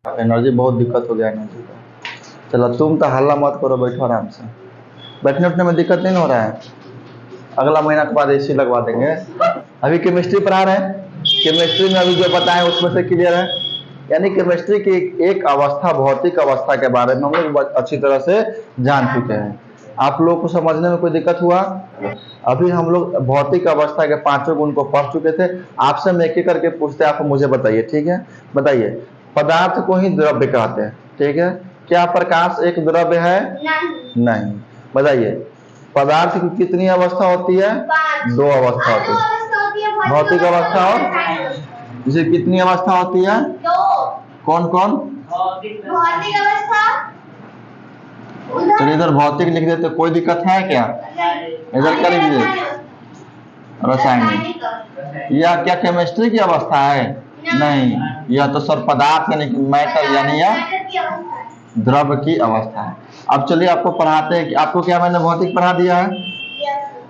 Energy बहुत दिक्कत हो गया एनर्जी का। चलो तुम तो हल्ला मत करो, बैठो आराम से। बैठने उठने में दिक्कत नहीं हो रहा है? अगला महीना के बाद एसी लगवा देंगे। अभी केमिस्ट्री पढ़ा रहे हैं, केमिस्ट्री में अभी जो बताएं उसमें से क्लियर है। यानी केमिस्ट्री की एक अवस्था, भौतिक अवस्था के बारे में हम लोग अच्छी तरह से जान चुके हैं। आप लोग को समझने में कोई दिक्कत हुआ? अभी हम लोग भौतिक अवस्था के पांचों गुण को पढ़ चुके थे। आपसे हम एक एक करके पूछते हैं, आप मुझे बताइए, ठीक है? बताइए। पदार्थ को ही द्रव्य कहते हैं, ठीक है? क्या प्रकाश एक द्रव्य है? नहीं। बताइए, पदार्थ की कितनी अवस्था होती है? दो अवस्था होती है, भौतिक अवस्था और इसे कितनी अवस्था होती है? कौन कौन? भौतिक अवस्था। चलिए इधर भौतिक लिख देते, कोई दिक्कत है क्या? इधर क्या लिख दीजिए? रासायनिक। यह क्या केमिस्ट्री की अवस्था है? नहीं, यह तो सर पदार्थ यानी कि मैटर यानी यह द्रव्य की अवस्था है। अब चलिए आपको पढ़ाते हैं कि आपको क्या मैंने भौतिक पढ़ा दिया है,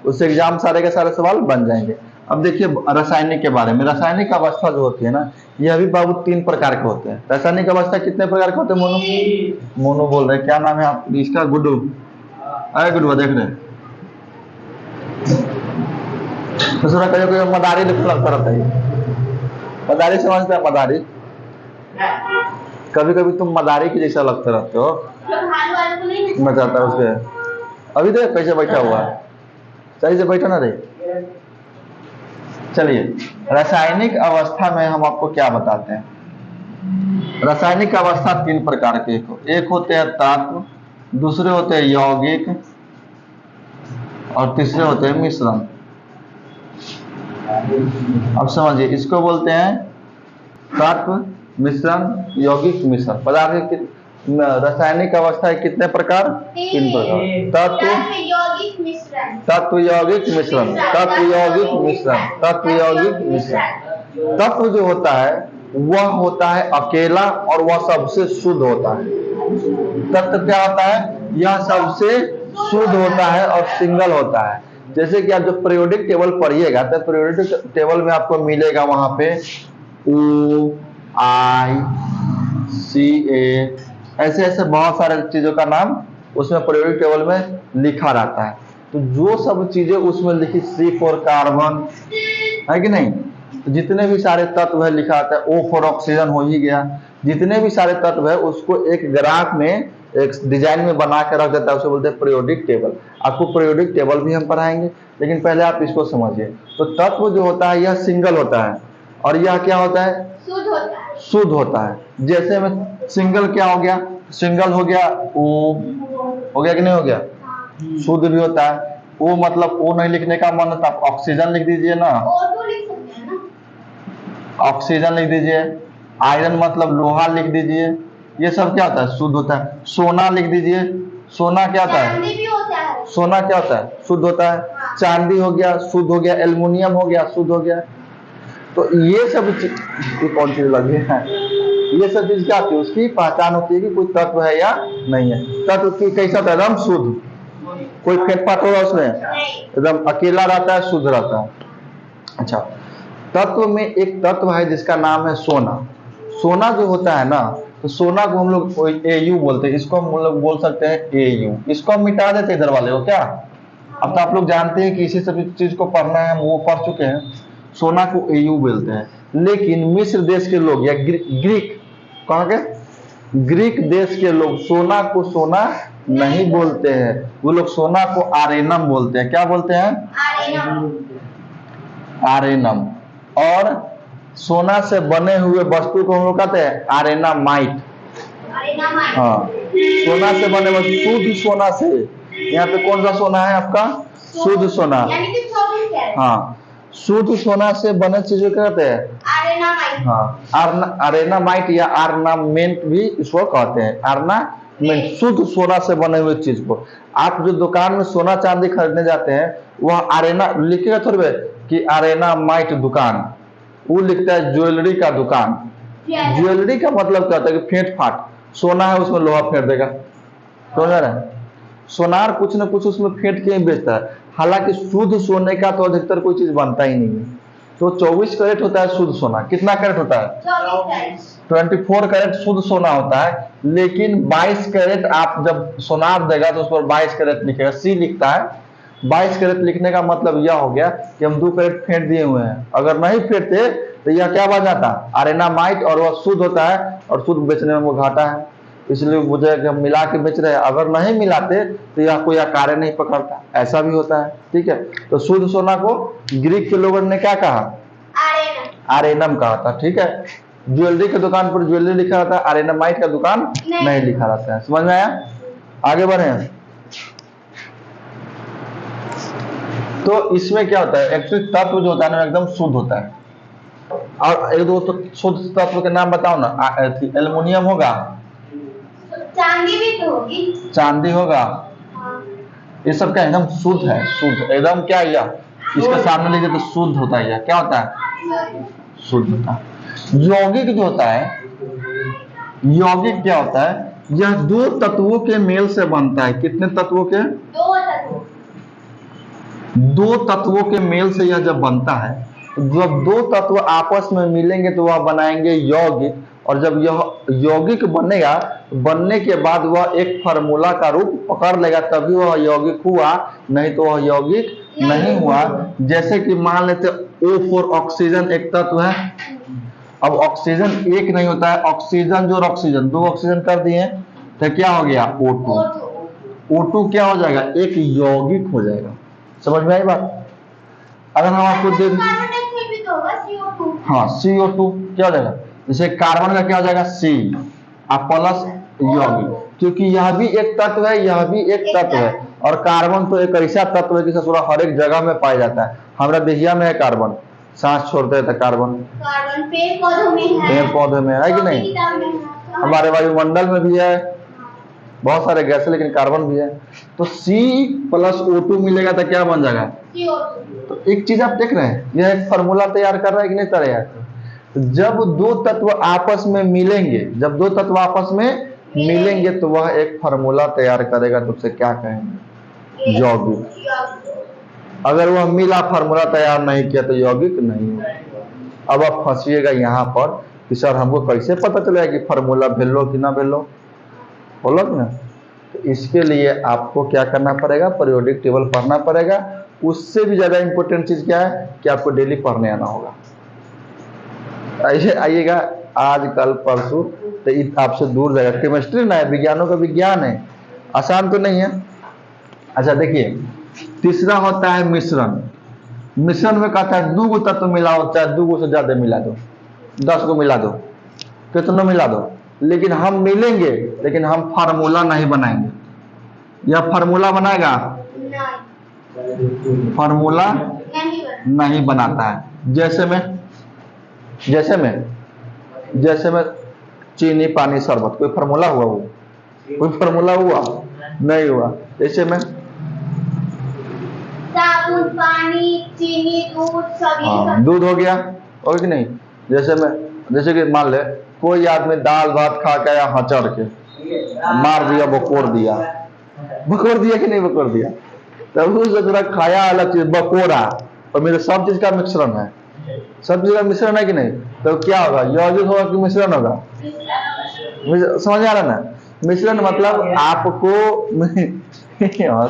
उससे एग्जाम सारे के सारे सवाल बन जाएंगे। अब देखिए रासायनिक के बारे में। रासायनिक अवस्था जो होती है ना, यह भी बाबू 3 प्रकार के होते हैं। रासायनिक अवस्था कितने प्रकार के होते हैं? मोनू मोनू बोल रहे हैं, क्या नाम है आप इसका? गुड्डू। अरे गुड्डू देख रहे दूसरा कहीं कोई मदारी लिखना लगता रहता है। मदारी समझते हैं? मदारी कभी कभी तुम मदारी की जैसा लगते रहते हो, मैं चाहता हूँ उसके। अभी देख कैसे बैठा हुआ है, सही से बैठो ना रे। चलिए रासायनिक अवस्था में हम आपको क्या बताते हैं। रासायनिक अवस्था 3 प्रकार के, एक होते हैं तत्व, दूसरे होते हैं यौगिक और तीसरे होते हैं मिश्रण। अब समझिए, इसको बोलते हैं तत्व, मिश्रण, यौगिक, मिश्रण। पदार्थ की रासायनिक अवस्था है कितने प्रकार? 3 प्रकार। तत्व, तत्व, यौगिक, मिश्रण। तत्व, यौगिक, मिश्रण। तत्व, यौगिक, मिश्रण। तत्व जो होता है वह होता है अकेला और वह सबसे शुद्ध होता है। तत्व क्या होता है? यह सबसे शुद्ध होता है और सिंगल होता है। जैसे कि आप जब पीरियोडिक टेबल पढ़िएगा तो पीरियोडिक टेबल में आपको मिलेगा वहां पे O, I, CA, ऐसे ऐसे बहुत सारे चीजों का नाम उसमें पीरियोडिक टेबल में लिखा रहता है। तो जो सब चीजें उसमें लिखी, C4 कार्बन है कि नहीं, तो जितने भी सारे तत्व है लिखा आता है। O4 ऑक्सीजन हो ही गया। जितने भी सारे तत्व है उसको एक ग्राफ में, एक डिजाइन में बना के रख देता है, उसे बोलते हैं पीरियोडिक टेबल। आपको पीरियोडिक टेबल भी हम पढ़ाएंगे, लेकिन पहले आप इसको समझिए। तो तत्व जो होता है यह सिंगल होता है और यह क्या होता है? शुद्ध होता है। शुद्ध होता है। जैसे में सिंगल क्या हो गया? सिंगल हो गया O, हो गया कि नहीं हो गया? शुद्ध भी होता है। O मतलब O नहीं लिखने का मन था, ऑक्सीजन लिख दीजिए ना, ऑक्सीजन लिख दीजिए। आयरन मतलब लोहा लिख दीजिए। ये सब क्या होता है? शुद्ध होता है। सोना लिख दीजिए। सोना क्या होता है? सोना क्या होता है? शुद्ध होता है। चांदी हो गया, शुद्ध हो गया। एल्युमिनियम हो गया, शुद्ध हो गया। तो ये सब चीज कौन चीज लगी है? ये सब चीज क्या होती है? उसकी पहचान होती है कि कोई तत्व है या नहीं है। तत्व की कैसा होता है? एकदम शुद्ध, कोई फेटफाट होगा उसमें? एकदम अकेला रहता है, शुद्ध रहता है। अच्छा, तत्व में एक तत्व है जिसका नाम है सोना। सोना जो होता है ना, तो सोना को हम लोग AU बोलते हैं। इसको हम लोग बोल सकते हैं AU। इसको हम मिटा देते इधर वाले को क्या? अब तो आप लोग जानते हैं कि इसी सब चीज को पढ़ना है, हम वो पढ़ चुके हैं। सोना को AU बोलते हैं। लेकिन मिस्र देश के लोग या ग्रीक, कहाँ के? ग्रीक देश के लोग सोना को सोना नहीं बोलते हैं, वो लोग सोना को आरेनम बोलते हैं। क्या बोलते हैं? आरेनम। और सोना से बने हुए वस्तु को हम लोग कहते हैं आरेनामाइट। हाँ, सोना से बने हुए, शुद्ध सोना से। यहाँ पे कौन सा सोना है आपका? शुद्ध सोना। हाँ, शुद्ध सोना से बने चीजों को कहते हैं आरेनामाइट। हाँ, आरेनामाइट या आर्नामेंट भी इसको कहते हैं। आर्नामेंट, शुद्ध सोना से बने हुए चीज को। आप जो दुकान में सोना चांदी खरीदने जाते हैं, वह आरेना लिखेगा थोड़े कि आरेनामाइट दुकान, वो लिखता है ज्वेलरी का दुकान। ज्वेलरी का मतलब क्या होता है? कि फेंट फाट सोना है, उसमें लोहा फेंट देगा। समझ रहे हैं? सोनार कुछ न कुछ उसमें फेंट के ही बेचता है। हालांकि शुद्ध सोने का तो अधिकतर कोई चीज बनता ही नहीं है। तो 24 कैरेट होता है शुद्ध सोना। कितना कैरेट होता है? 24 कैरेट शुद्ध सोना होता है। लेकिन 22 कैरेट आप जब सोनार देगा तो उस पर 22 कैरेट लिखेगा, सी लिखता है। 22 कैरेट लिखने का मतलब यह हो गया कि हम 2 कैरेट फेंट दिए हुए हैं। अगर नहीं फेंटते तो यह क्या बन जाता? आर्सेनाइट, और वह शुद्ध होता है और शुद्ध बेचने में वो घाटा है। इसलिए मुझे कि हम मिला के बेच रहे हैं, अगर नहीं मिलाते तो यह कोई आकार नहीं पकड़ता, ऐसा भी होता है। ठीक है, तो शुद्ध सोना को ग्रीक के लोगों ने क्या कहा? आर्सेनम कहा था। ठीक है, ज्वेलरी की दुकान पर ज्वेलरी लिखा रहता है, आर्सेनाइट का दुकान नहीं लिखा रहता है। समझ में आया? आगे बढ़े। तो इसमें क्या होता है, एक्चुअली तत्व जो होता है ना एकदम शुद्ध होता है। और एक दो तो शुद्ध तत्व के नाम बताओ ना। एल्युमिनियम होगा, चांदी भी तो होगी, चांदी होगा, ये सब क्या एकदम शुद्ध है, शुद्ध एकदम। क्या यह इसके सामने लीजिए तो शुद्ध होता है। क्या होता है? शुद्ध होता है। यौगिक जो होता है, यौगिक क्या होता है? यह 2 तत्वों के मेल से बनता है। कितने तत्वों के? 2 तत्वों के मेल से यह जब बनता है, जब 2 तत्व आपस में मिलेंगे तो वह बनाएंगे यौगिक। और जब यह यौगिक बनेगा, बनने के बाद वह एक फार्मूला का रूप पकड़ लेगा, तभी वह यौगिक हुआ, नहीं तो वह यौगिक नहीं हुआ। जैसे कि मान लेते O4 ऑक्सीजन एक तत्व है। अब ऑक्सीजन एक नहीं होता है, ऑक्सीजन जो ऑक्सीजन 2 ऑक्सीजन कर दिए तो क्या हो गया? O2। O2 क्या हो जाएगा? एक यौगिक हो जाएगा। समझ में आई बात? अगर हम आपको दे हाँ CO2 क्या हो जाएगा? जैसे कार्बन का क्या हो जाएगा? C प्लस यौगिक, क्योंकि यह भी एक तत्व है, यह भी एक तत्व है। और कार्बन तो एक ऐसा तत्व है कि ससुरा हर एक जगह में पाया जाता है। हमारा देहिया में है कार्बन, सांस छोड़ते हैं तो कार्बन पेड़ पौधों में है कि नहीं? हमारे वायुमंडल में भी है, बहुत सारे गैस है, लेकिन कार्बन भी है। तो C प्लस O2 मिलेगा तो क्या बन जाएगा? तो एक चीज आप देख रहे हैं, यह एक फार्मूला तैयार कर रहा है कि नहीं तैयार? तो जब 2 तत्व आपस में मिलेंगे, जब 2 तत्व आपस में मिलेंगे तो वह एक फार्मूला तैयार करेगा, तो उसे क्या कहेंगे? यौगिक। अगर वह मिला, फार्मूला तैयार नहीं किया तो यौगिक नहीं होगा। अब आप फंसिएगा यहाँ पर कि सर हमको कैसे पता चलेगा कि फार्मूला भेलो कि ना भेलो? बोलो ना। तो इसके लिए आपको क्या करना पड़ेगा? पीरियोडिक टेबल पढ़ना पड़ेगा। उससे भी ज्यादा इंपॉर्टेंट चीज क्या है कि आपको डेली पढ़ने आना होगा। आइएगा आज कल परसों, तो आपसे दूर जाएगा। केमिस्ट्री ना है, विज्ञानों का विज्ञान है, आसान तो नहीं है। अच्छा देखिए, तीसरा होता है मिश्रण। मिश्रण में कहता है 2 तत्व मिलाओ, चाहे 2 से ज्यादा मिला दो, 10 को मिला दो, कितना मिला दो, लेकिन हम मिलेंगे, लेकिन हम फार्मूला नहीं बनाएंगे। यह फार्मूला बनाएगा? फार्मूला नहीं बनाता है। जैसे में चीनी पानी शरबत, कोई फार्मूला हुआ? वो कोई फार्मूला हुआ? नहीं हुआ। जैसे में साबुन, पानी, चीनी, दूध, सभी दूध हो गया, और कि नहीं? जैसे कि मान ले कोई आदमी दाल भात खा के आया, हचड़ के मार दिया, बकोर दिया कि नहीं बकोर दिया? तब उससे थोड़ा खाया अलग चीज, बकोरा, और मेरे सब चीज का मिश्रण है, सब चीज का मिश्रण है कि नहीं? तो क्या होगा? यौगिक होगा कि मिश्रण होगा? समझ आ रहा ना? मिश्रण मतलब आपको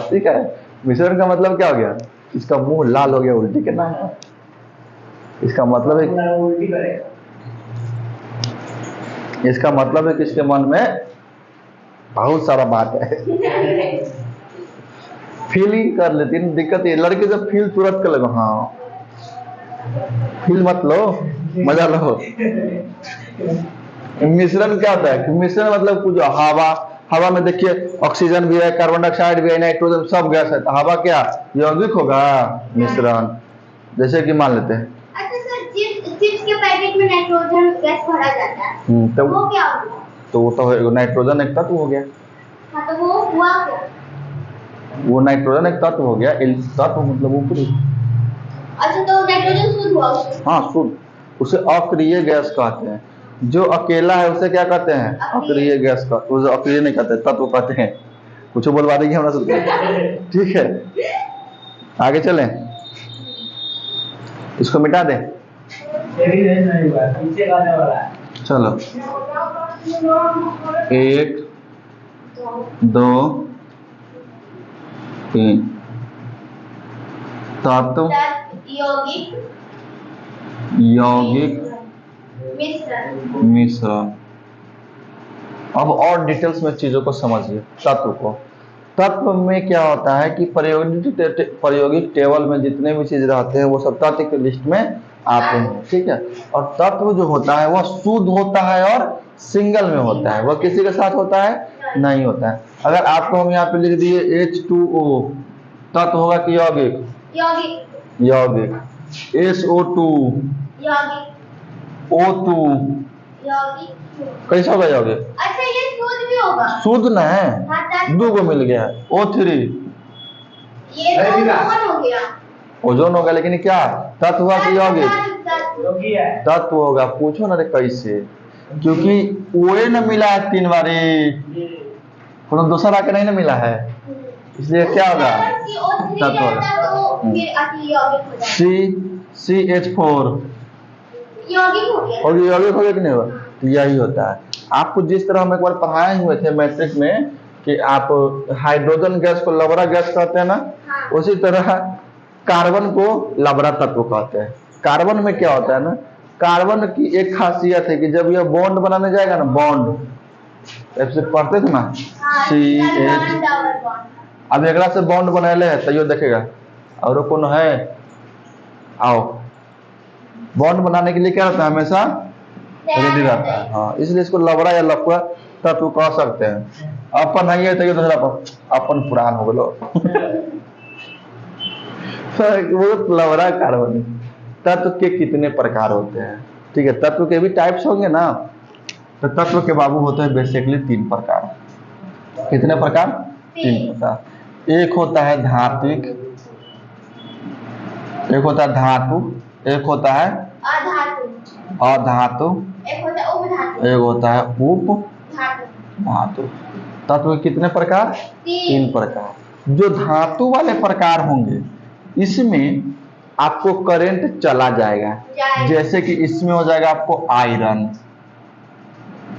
ठीक है, मिश्रण का मतलब क्या हो गया? इसका मुंह लाल हो गया, उल्टी के नाम है। इसका मतलब है, इसका मतलब है कि इसके मन में बहुत सारा बात है। फीलिंग कर लेती है, दिक्कत ये लड़के जब फील तुरंत कर लगे, हाँ फील मत लो, मजा लो। मिश्रण क्या होता है? मिश्रण मतलब कुछ हवा में देखिए ऑक्सीजन भी है, कार्बन डाइऑक्साइड भी है, नाइट्रोजन, सब गैस है। तो हवा क्या यौगिक होगा? मिश्रण। जैसे कि मान लेते हैं चिप्स के पैकेट में नाइट्रोजन गैस भरा जाता है, तो वो क्या होगा? तो वो तो नाइट्रोजन एक तत्व हो गया। हाँ, तो वो हुआ क्या? वो नाइट्रोजन एक तत्व हो गया। तत्व मतलब ऊपरी। अच्छा, तो नाइट्रोजन शुद्ध हुआ उससे? हाँ शुद्ध, उसे अक्रिय गैस कहते हैं। जो अकेला है उसे क्या कहते हैं? अक्रिय गैस का। उसे अक्रिय नहीं कहते, तत्व कहते हैं। कुछ बोलवा देंगे हमारा सबको। ठीक है, आगे चलें, इसको मिटा दें। चलो 1 2 3 तत्व यौगिक यौगिक मिश्रण। मिश्रण। अब और डिटेल्स में चीजों को समझिए। तत्व को, तत्व में क्या होता है कि प्रायोगिक टेबल में जितने भी चीज रहते हैं वो सब तत्व की लिस्ट में आते हैं, ठीक है। और तत्व जो होता है वह शुद्ध होता है और सिंगल में होता है, वह किसी के साथ होता है नहीं होता है। अगर आपको हम यहाँ पे लिख दिए H2O, तत्व होगा कि यौगिक? यौगिक। यौगिक। SO2, यौगिक। O2, यौगिक। कैसा होगा यौगिक? अच्छा ये शुद्ध भी होगा? शुद्ध न है, हाँ, दो को मिल गया O3, ये तो ओजोन हो गया। ओजोन होगा, लेकिन क्या तत्व हुआ कि यौगिक? तत्व। तत्व होगा। पूछो ना रे कैसे, क्योंकि ओए न मिला है 3 बारी, कोनो दूसरा आके नहीं ना मिला है, इसलिए क्या होगा? तत्व होगा। CH4 यौगिक हो गया। और यौगिक हो गया कि नहीं हुआ? तो यही होता है। आपको जिस तरह हम एक बार पढ़ाए हुए थे मैट्रिक में कि आप हाइड्रोजन गैस को लवरा गैस कहते हैं ना, हाँ। उसी तरह कार्बन को लवरा तत्व कहते हैं। कार्बन में क्या होता है ना, कार्बन की एक खासियत है कि जब यह बॉन्ड बनाने जाएगा ना, बॉन्ड ऐसे पढ़ते थे ना, हाँ, CH, अब एकरा से बॉन्ड बनाले है तैयो देखेगा और कौन है, आओ बॉन्ड बनाने के लिए क्या रहता है, हमेशा रेडी रहता है। हाँ, इसलिए इसको लवरा या लफुआ तत्व कह सकते हैं। अपन नहीं है तो दूसरा अपन पुरान हो गलो वो लवरा कार्बन। तत्व के कितने प्रकार होते हैं, ठीक है। तत्व के भी टाइप्स होंगे ना, तो तत्व के बाबू होते हैं बेसिकली 3 प्रकार। कितने प्रकार? 3 प्रकार। एक होता है धात्विक, एक होता है धातु, एक होता है अधातु, एक होता है उप धातु। तत्व के कितने प्रकार? 3 प्रकार। जो धातु वाले प्रकार होंगे इसमें आपको करंट चला जाएगा, जैसे कि इसमें हो जाएगा आपको आयरन।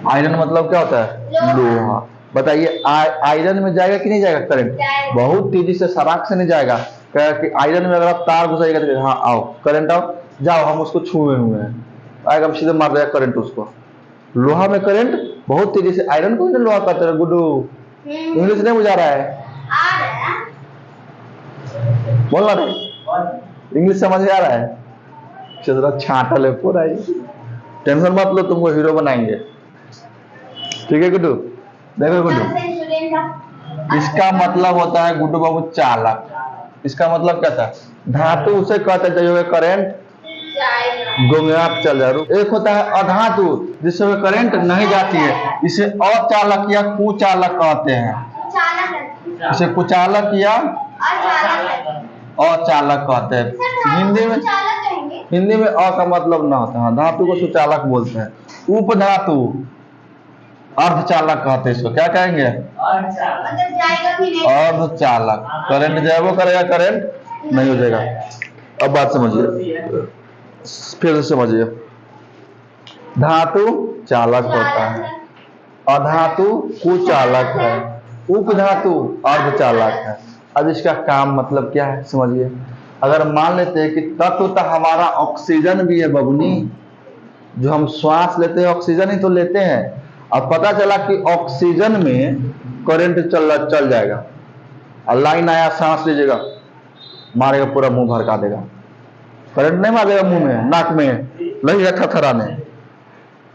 आयरन मतलब क्या होता है? लोहा। बताइए आयरन में जाएगा कि नहीं जाएगा करंट? बहुत तेजी से, सराक से नहीं जाएगा। कि आयरन में अगर आप तार घुसाएगा तो हाँ आओ करंट आओ, जाओ हम उसको छुए हुए हैं, आएगा सीधे मार देगा करंट उसको। लोहा में करंट बहुत तेजी से, आयरन को लोहा कहते हैं। गुड्डू इंग्लिश नहीं बुझा रहा है, बोलना नहीं, इंग्लिश समझ में आ रहा है? चलो छाटल है पूरा, टेंशन मत लो, तुमको हीरो बनाएंगे, ठीक है गुड्डू? देखो गुड्डू, इसका मतलब होता है गुड्डू बाबू चालक। इसका मतलब क्या था? धातु उसे कहते हैं जो करंट गुमराह चल जाए। एक होता है अधातु जिसमें करंट नहीं जाती है, इसे अचालक या कुचालक कहते हैं। इसे कुचालक या अचालक कहते हैं। हिंदी में अ का मतलब ना होता है, धातु को सुचालक बोलते हैं। उपधातु अर्धचालक कहते हैं इसको, क्या कहेंगे? अर्धचालक। करंट जाएगा करेगा, करंट नहीं हो जाएगा। अब बात समझिए, फिर से समझिए। धातु चालक होता है, अधातु कुचालक है, उपधातु अर्धचालक है। अब इसका काम मतलब क्या है समझिए। अगर मान लेते हैं कि तत्व तो हमारा ऑक्सीजन भी है बबुनी, जो हम श्वास लेते हैं ऑक्सीजन ही तो लेते हैं। अब पता चला कि ऑक्सीजन में करंट चल जाएगा, और लाइन आया, सांस लीजिएगा, मारेगा पूरा मुंह भड़का देगा। करंट नहीं मारेगा मुंह में, नाक में लगेगा थरथराने।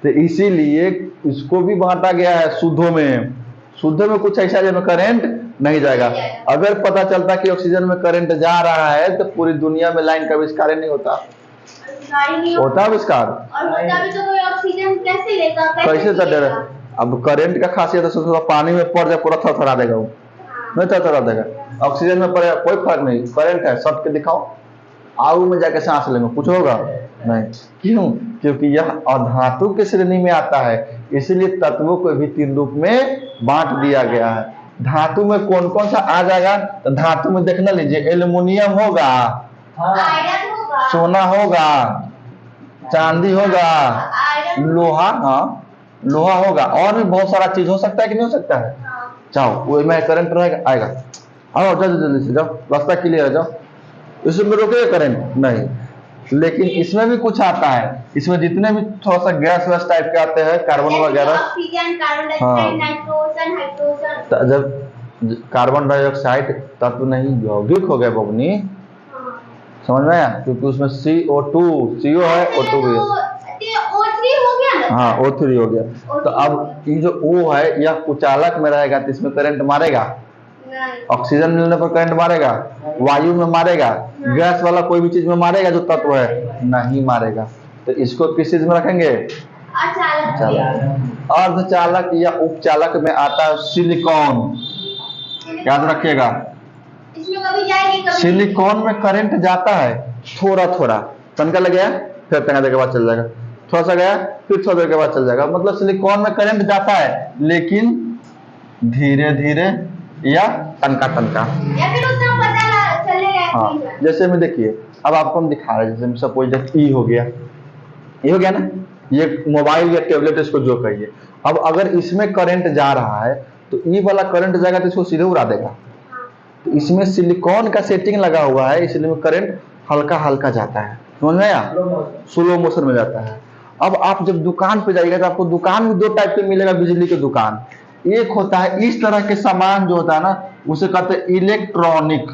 तो इसीलिए इसको भी बांटा गया है शुद्धों में। शुद्ध में कुछ ऐसा जिसमें करंट नहीं जाएगा। अगर पता चलता कि ऑक्सीजन में करंट जा रहा है तो पूरी दुनिया में लाइन का आविष्कार नहीं होता। होता आविष्कार, कैसे चल? अब करंट का खासियत है, पानी में पड़ जाए पूरा थरथरा देगा, वो नहीं थरथरा देगा। ऑक्सीजन में पड़े कोई फर्क नहीं, करंट है, सट के दिखाओ, आग में जाके सांस लेंगे, कुछ होगा नहीं। क्यों? क्योंकि यह अधातु के श्रेणी में आता है, इसलिए तत्वों को भी 3 रूप में बांट दिया गया है। धातु में कौन कौन सा आ जाएगा? तो धातु में देखना लीजिए, एल्युमिनियम होगा, सोना होगा, चांदी होगा, आयरन लोहा, हाँ लोहा होगा, और भी बहुत सारा चीज हो सकता है कि नहीं हो सकता है। जाओ वो में करंट रहेगा आएगा, आओ जल्दी जल्दी से जाओ, रास्ता क्लियर है, जाओ। इसमें रोकेगा करंट नहीं, लेकिन इसमें भी कुछ आता है, इसमें जितने भी थोड़ा सा गैस वैस टाइप के आते हैं, कार्बन वगैरह, oxygen, carbon dioxide, nitrogen, hydrogen. जब कार्बन डाइऑक्साइड तत्व नहीं यौगिक हो गए बबनी, समझ में आया, क्योंकि उसमें CO2 CO है, O2 भी है, O3 हो गया ना। हाँ O3 हो गया। तो अब ये जो O है यह कुचालक में रहेगा तो इसमें करंट मारेगा, नहीं, ऑक्सीजन मिलने पर करंट मारेगा, वायु में मारेगा, गैस वाला कोई भी चीज में मारेगा जो तत्व है, नहीं मारेगा। तो इसको किस चीज में रखेंगे, चालक। अर्धचालक या उपचालक में आता है सिलिकॉन, याद रखिएगा। इसमें कभी जाएगी कभी सिलिकॉन में करंट जाता है थोड़ा थोड़ा, तनका लग गया फिर तनका देर के बाद चल जाएगा, थोड़ा सा गया फिर थोड़ा देर के बाद चल जाएगा, मतलब सिलिकॉन में करंट जाता है लेकिन धीरे धीरे या तनका तनका। या फिर उतना पता चलेगा। हाँ जैसे में देखिए, अब आपको हम दिखा रहे हैं, जैसे सपोज दैट ई हो गया, ये हो गया ना, ये मोबाइल या टेबलेट इसको जो कहिए। अब अगर इसमें करंट जा रहा है तो ई वाला करंट जाएगा तो इसको सीधे उड़ा देगा। तो इसमें सिलिकॉन का सेटिंग लगा हुआ है, इसलिए करंट हल्का हल्का जाता है, समझ में आया, स्लो मोशन में जाता है। अब आप जब दुकान पे जाइएगा तो आपको दुकान में दो टाइप के मिलेगा, बिजली के दुकान। एक होता है इस तरह के सामान जो होता है ना, उसे कहते हैं इलेक्ट्रॉनिक।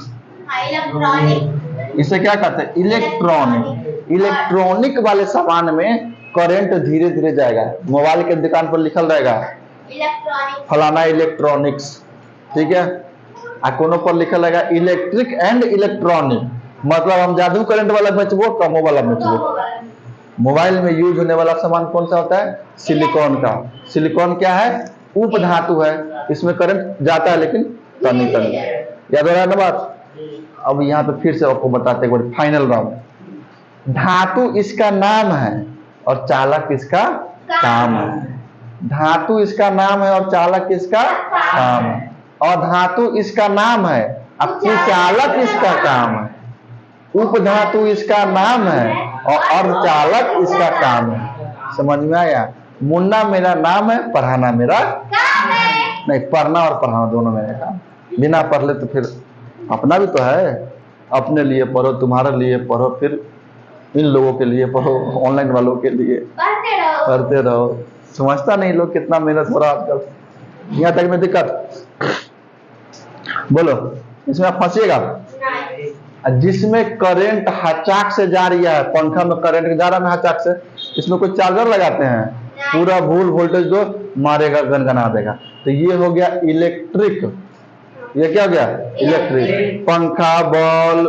इलेक्ट्रॉनिक, इसे क्या कहते हैं, इलेक्ट्रॉनिक। इलेक्ट्रॉनिक वाले सामान में करंट धीरे धीरे जाएगा, मोबाइल के दुकान पर लिखल रहेगा इलेक्ट्रॉनिक, फलाना इलेक्ट्रॉनिक्स, ठीक है, आ कोनो पर लिखल रहेगा इलेक्ट्रिक एंड इलेक्ट्रॉनिक, मतलब हम जादू करंट वाला बेचबो कमो वाला बेचबो। मोबाइल में यूज होने वाला सामान कौन सा होता है, सिलिकॉन का। सिलिकॉन क्या है, उप धातु है, इसमें करंट जाता है लेकिन तनी तनी, याद हो रहा है ना बात। अब यहाँ पे फिर से आपको बताते हैं फाइनल राउंड। धातु इसका नाम है और चालक इसका काम है। धातु इसका नाम है और चालक इसका काम है, और धातु इसका नाम है और कुचालक इसका काम है। उपधातु इसका नाम है और अर्धचालक इसका काम है। समझ में आया, मुन्ना मेरा नाम है, पढ़ाना मेरा काम है। नहीं, पढ़ना और पढ़ाना दोनों मेरे काम, बिना पढ़ ले तो फिर अपना भी तो है, अपने लिए पढ़ो, तुम्हारे लिए पढ़ो, फिर इन लोगों के लिए पढ़ो, ऑनलाइन वालों के लिए पढ़ते रहो। समझता नहीं लोग कितना मेहनत हो रहा आजकल, यहाँ तक में दिक्कत। बोलो इसमें आप फंसिएगा। जिसमें करंट हचाक से जा रही है, पंखा में करंट जा रहा है ना हचाक से, इसमें कोई चार्जर लगाते हैं, पूरा फुल वोल्टेज दो मारेगा, गनगना देगा। तो ये हो गया इलेक्ट्रिक, ये क्या हो गया इलेक्ट्रिक। पंखा, बॉल,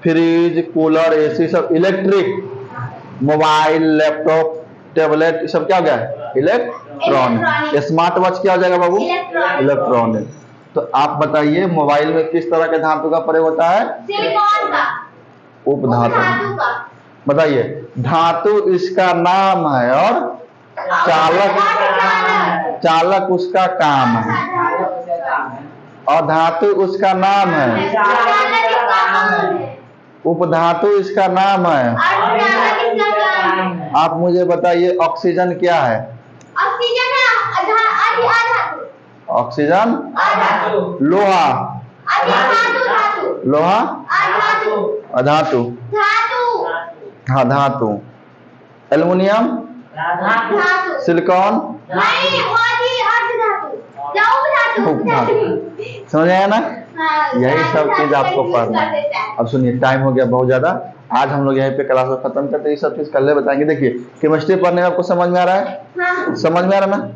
फ्रिज, कूलर, एसी सब इलेक्ट्रिक। मोबाइल, लैपटॉप, टेबलेट सब क्या हो गया इलेक्ट्रॉनिक। स्मार्ट वॉच क्या हो जाएगा बाबू, इलेक्ट्रॉनिक। तो आप बताइए मोबाइल में किस तरह के धातु का प्रयोग होता है, सिलिकॉन का, उपधातु का। बताइए, धातु इसका नाम है और चालक उसका काम है, और धातु उसका नाम है, उपधातु इसका नाम है। आप मुझे बताइए ऑक्सीजन क्या है, ऑक्सीजन लोहा, लोहा अधातु, हाँ धातु। एल्युमिनियम, सिलिकॉन, समझ आया ना। यही सब चीज आपको पढ़ना है। अब सुनिए टाइम हो गया बहुत ज्यादा, आज हम लोग यहीं पे क्लास को खत्म करते हैं। ये सब चीज कल बताएंगे। देखिए केमिस्ट्री पढ़ने में आपको समझ में आ रहा है, समझ में आ रहा है ना।